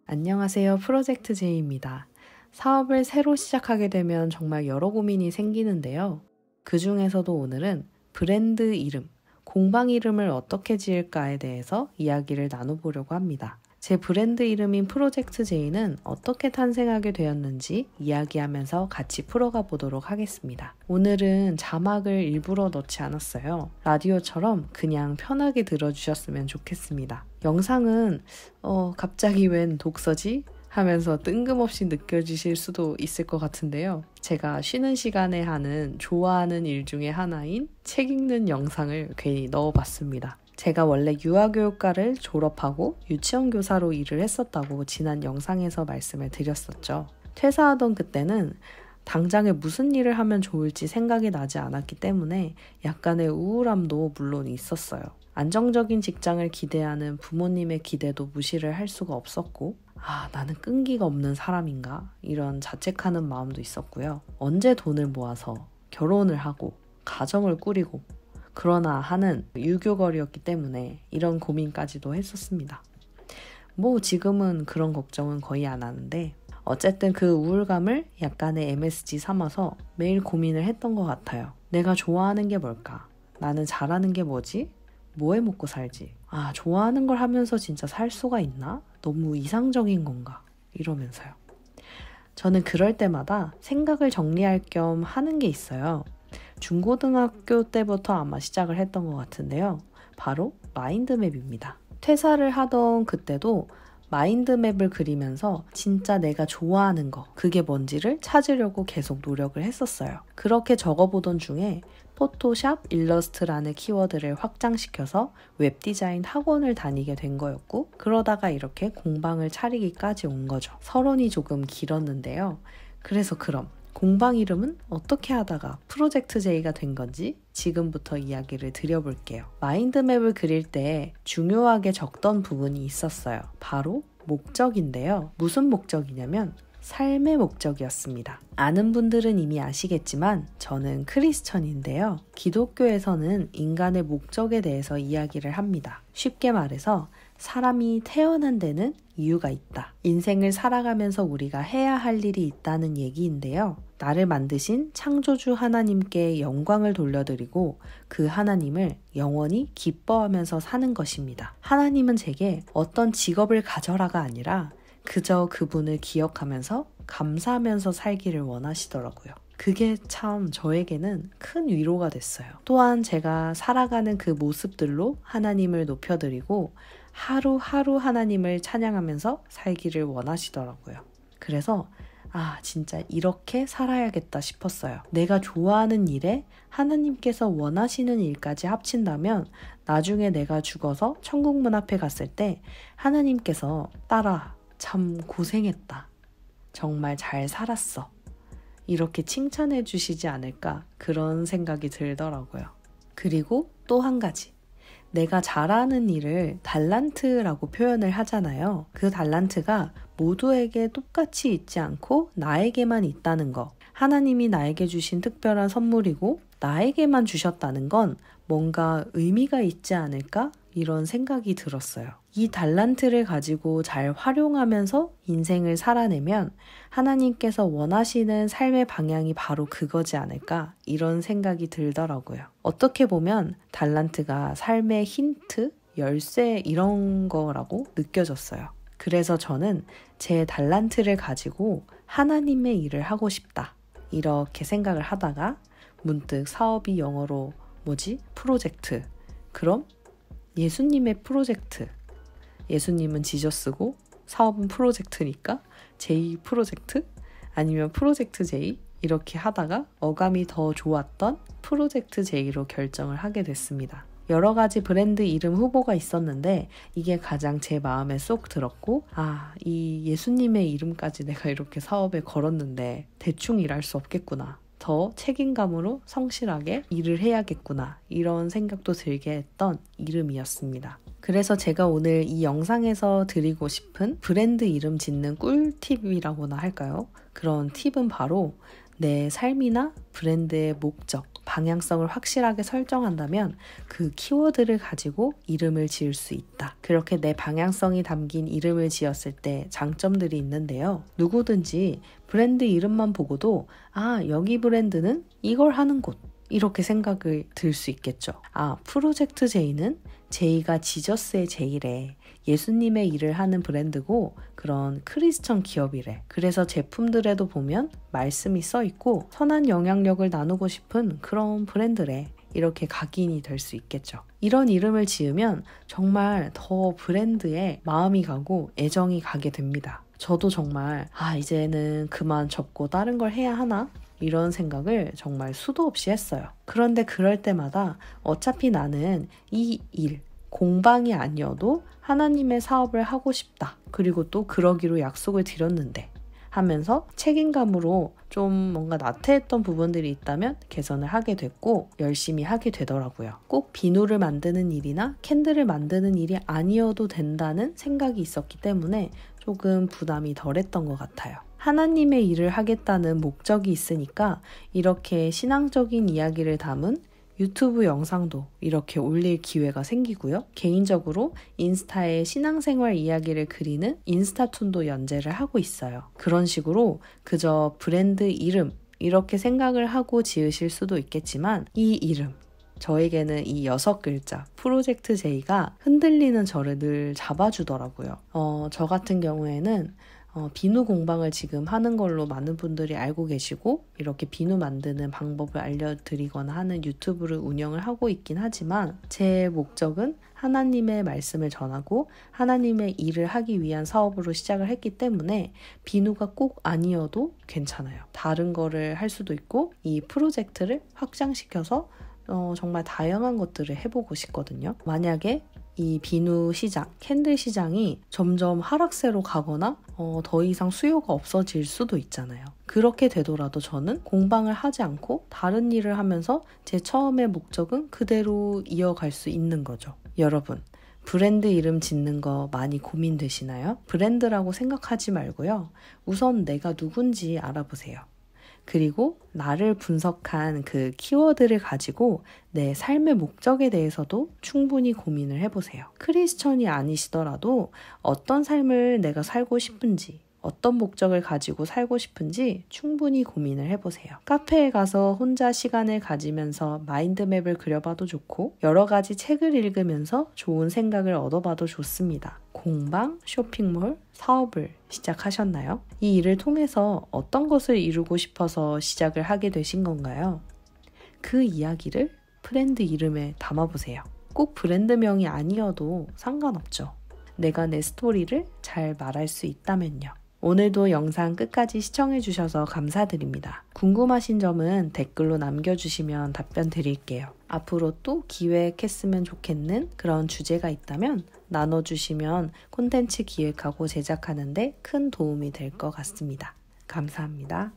안녕하세요. 프로젝트 J입니다. 사업을 새로 시작하게 되면 정말 여러 고민이 생기는데요. 그 중에서도 오늘은 브랜드 이름, 공방 이름을 어떻게 지을까에 대해서 이야기를 나눠보려고 합니다. 제 브랜드 이름인 프로젝트 J는 어떻게 탄생하게 되었는지 이야기하면서 같이 풀어가 보도록 하겠습니다. 오늘은 자막을 일부러 넣지 않았어요. 라디오처럼 그냥 편하게 들어주셨으면 좋겠습니다. 영상은 갑자기 웬 독서지? 하면서 뜬금없이 느껴지실 수도 있을 것 같은데요. 제가 쉬는 시간에 하는 좋아하는 일 중에 하나인 책 읽는 영상을 괜히 넣어봤습니다. 제가 원래 유아교육과를 졸업하고 유치원 교사로 일을 했었다고 지난 영상에서 말씀을 드렸었죠. 퇴사하던 그때는 당장에 무슨 일을 하면 좋을지 생각이 나지 않았기 때문에 약간의 우울함도 물론 있었어요. 안정적인 직장을 기대하는 부모님의 기대도 무시를 할 수가 없었고, 나는 끈기가 없는 사람인가? 이런 자책하는 마음도 있었고요. 언제 돈을 모아서 결혼을 하고 가정을 꾸리고 그러나 하는 유교걸이었기 때문에 이런 고민까지도 했었습니다. 지금은 그런 걱정은 거의 안 하는데 어쨌든 그 우울감을 약간의 MSG 삼아서 매일 고민을 했던 것 같아요. 내가 좋아하는 게 뭘까? 나는 잘하는 게 뭐지? 뭐 해 먹고 살지? 좋아하는 걸 하면서 진짜 살 수가 있나? 너무 이상적인 건가? 이러면서요. 저는 그럴 때마다 생각을 정리할 겸 하는 게 있어요. 중고등학교 때부터 아마 시작을 했던 것 같은데요. 바로 마인드맵입니다. 퇴사를 하던 그때도 마인드맵을 그리면서 진짜 내가 좋아하는 거, 그게 뭔지를 찾으려고 계속 노력을 했었어요. 그렇게 적어보던 중에 포토샵, 일러스트라는 키워드를 확장시켜서 웹디자인 학원을 다니게 된 거였고, 그러다가 이렇게 공방을 차리기까지 온 거죠. 서론이 조금 길었는데요. 그래서 그럼 공방 이름은 어떻게 하다가 프로젝트 J가 된 건지 지금부터 이야기를 드려볼게요. 마인드맵을 그릴 때 중요하게 적던 부분이 있었어요. 바로 목적인데요. 무슨 목적이냐면 삶의 목적이었습니다. 아는 분들은 이미 아시겠지만 저는 크리스천인데요. 기독교에서는 인간의 목적에 대해서 이야기를 합니다. 쉽게 말해서 사람이 태어난 데는 이유가 있다. 인생을 살아가면서 우리가 해야 할 일이 있다는 얘기인데요. 나를 만드신 창조주 하나님께 영광을 돌려드리고 그 하나님을 영원히 기뻐하면서 사는 것입니다. 하나님은 제게 어떤 직업을 가져라가 아니라 그저 그분을 기억하면서 감사하면서 살기를 원하시더라고요. 그게 참 저에게는 큰 위로가 됐어요. 또한 제가 살아가는 그 모습들로 하나님을 높여드리고 하루하루 하나님을 찬양하면서 살기를 원하시더라고요. 그래서 진짜 이렇게 살아야겠다 싶었어요. 내가 좋아하는 일에 하나님께서 원하시는 일까지 합친다면 나중에 내가 죽어서 천국 문 앞에 갔을 때 하나님께서 딸아, 참 고생했다. 정말 잘 살았어. 이렇게 칭찬해 주시지 않을까 그런 생각이 들더라고요. 그리고 또 한 가지. 내가 잘하는 일을 달란트라고 표현을 하잖아요. 그 달란트가 모두에게 똑같이 있지 않고 나에게만 있다는 거. 하나님이 나에게 주신 특별한 선물이고 나에게만 주셨다는 건 뭔가 의미가 있지 않을까? 이런 생각이 들었어요. 이 달란트를 가지고 잘 활용하면서 인생을 살아내면 하나님께서 원하시는 삶의 방향이 바로 그거지 않을까? 이런 생각이 들더라고요. 어떻게 보면 달란트가 삶의 힌트, 열쇠 이런 거라고 느껴졌어요. 그래서 저는 제 달란트를 가지고 하나님의 일을 하고 싶다. 이렇게 생각을 하다가 문득 사업이 영어로 프로젝트. 그럼 예수님의 프로젝트. 예수님은 지저스고 사업은 프로젝트니까 J 프로젝트? 아니면 프로젝트 J? 이렇게 하다가 어감이 더 좋았던 프로젝트 J로 결정을 하게 됐습니다. 여러 가지 브랜드 이름 후보가 있었는데 이게 가장 제 마음에 쏙 들었고 이 예수님의 이름까지 내가 이렇게 사업에 걸었는데 대충 일할 수 없겠구나. 더 책임감으로 성실하게 일을 해야겠구나. 이런 생각도 들게 했던 이름이었습니다. 그래서 제가 오늘 이 영상에서 드리고 싶은 브랜드 이름 짓는 꿀팁이라고나 할까요? 그런 팁은 바로 내 삶이나 브랜드의 목적, 방향성을 확실하게 설정한다면 그 키워드를 가지고 이름을 지을 수 있다. 그렇게 내 방향성이 담긴 이름을 지었을 때 장점들이 있는데요. 누구든지 브랜드 이름만 보고도 여기 브랜드는 이걸 하는 곳. 이렇게 생각을 들 수 있겠죠. 프로젝트 J는 J가 지저스의 J래. 예수님의 일을 하는 브랜드고 그런 크리스천 기업이래. 그래서 제품들에도 보면 말씀이 써 있고 선한 영향력을 나누고 싶은 그런 브랜드래. 이렇게 각인이 될 수 있겠죠. 이런 이름을 지으면 정말 더 브랜드에 마음이 가고 애정이 가게 됩니다. 저도 정말 이제는 그만 접고 다른 걸 해야 하나? 이런 생각을 정말 수도 없이 했어요. 그런데 그럴 때마다 어차피 나는 이 일, 공방이 아니어도 하나님의 사업을 하고 싶다. 그리고 또 그러기로 약속을 드렸는데 하면서 책임감으로 좀 뭔가 나태했던 부분들이 있다면 개선을 하게 됐고 열심히 하게 되더라고요. 꼭 비누를 만드는 일이나 캔들을 만드는 일이 아니어도 된다는 생각이 있었기 때문에 조금 부담이 덜했던 것 같아요. 하나님의 일을 하겠다는 목적이 있으니까 이렇게 신앙적인 이야기를 담은 유튜브 영상도 이렇게 올릴 기회가 생기고요. 개인적으로 인스타에 신앙생활 이야기를 그리는 인스타툰도 연재를 하고 있어요. 그런 식으로 그저 브랜드 이름 이렇게 생각을 하고 지으실 수도 있겠지만 이 이름, 저에게는 이 6글자 프로젝트 J가 흔들리는 저를 늘 잡아주더라고요. 저 같은 경우에는 비누 공방을 지금 하는 걸로 많은 분들이 알고 계시고 이렇게 비누 만드는 방법을 알려드리거나 하는 유튜브를 운영을 하고 있긴 하지만 제 목적은 하나님의 말씀을 전하고 하나님의 일을 하기 위한 사업으로 시작을 했기 때문에 비누가 꼭 아니어도 괜찮아요. 다른 거를 할 수도 있고 이 프로젝트를 확장시켜서 정말 다양한 것들을 해보고 싶거든요. 만약에 이 비누 시장, 캔들 시장이 점점 하락세로 가거나 더 이상 수요가 없어질 수도 있잖아요. 그렇게 되더라도 저는 공방을 하지 않고 다른 일을 하면서 제 처음의 목적은 그대로 이어갈 수 있는 거죠. 여러분, 브랜드 이름 짓는 거 많이 고민되시나요? 브랜드라고 생각하지 말고요. 우선 내가 누군지 알아보세요. 그리고 나를 분석한 그 키워드를 가지고 내 삶의 목적에 대해서도 충분히 고민을 해보세요. 크리스천이 아니시더라도 어떤 삶을 내가 살고 싶은지, 어떤 목적을 가지고 살고 싶은지 충분히 고민을 해보세요. 카페에 가서 혼자 시간을 가지면서 마인드맵을 그려봐도 좋고 여러 가지 책을 읽으면서 좋은 생각을 얻어봐도 좋습니다. 공방, 쇼핑몰, 사업을 시작하셨나요? 이 일을 통해서 어떤 것을 이루고 싶어서 시작을 하게 되신 건가요? 그 이야기를 브랜드 이름에 담아보세요. 꼭 브랜드명이 아니어도 상관없죠. 내가 내 스토리를 잘 말할 수 있다면요. 오늘도 영상 끝까지 시청해주셔서 감사드립니다. 궁금하신 점은 댓글로 남겨주시면 답변 드릴게요. 앞으로 또 기획했으면 좋겠는 그런 주제가 있다면 나눠주시면 콘텐츠 기획하고 제작하는데 큰 도움이 될 것 같습니다. 감사합니다.